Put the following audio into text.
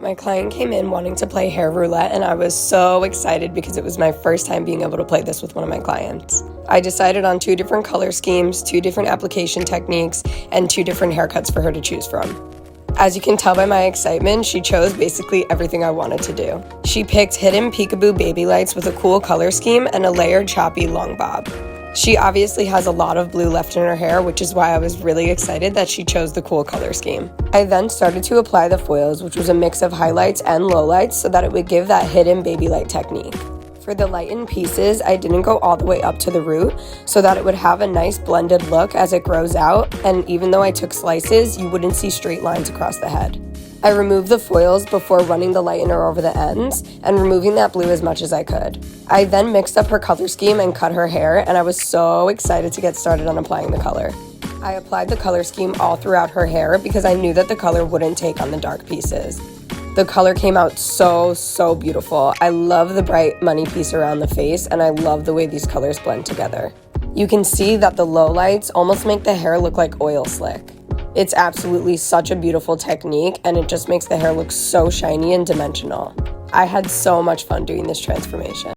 My client came in wanting to play hair roulette, and I was so excited because it was my first time being able to play this with one of my clients. I decided on 2 different color schemes, 2 different application techniques, and 2 different haircuts for her to choose from. As you can tell by my excitement, she chose basically everything I wanted to do. She picked hidden peekaboo baby lights with a cool color scheme and a layered choppy long bob. She obviously has a lot of blue left in her hair, which is why I was really excited that she chose the cool color scheme. I then started to apply the foils, which was a mix of highlights and lowlights so that it would give that hidden baby light technique. For the lightened pieces, I didn't go all the way up to the root so that it would have a nice blended look as it grows out, and even though I took slices, you wouldn't see straight lines across the head. I removed the foils before running the lightener over the ends and removing that blue as much as I could. I then mixed up her color scheme and cut her hair, and I was so excited to get started on applying the color. I applied the color scheme all throughout her hair because I knew that the color wouldn't take on the dark pieces. The color came out so beautiful. I love the bright money piece around the face, and I love the way these colors blend together. You can see that the low lights almost make the hair look like oil slick. It's absolutely such a beautiful technique, and it just makes the hair look so shiny and dimensional. I had so much fun doing this transformation.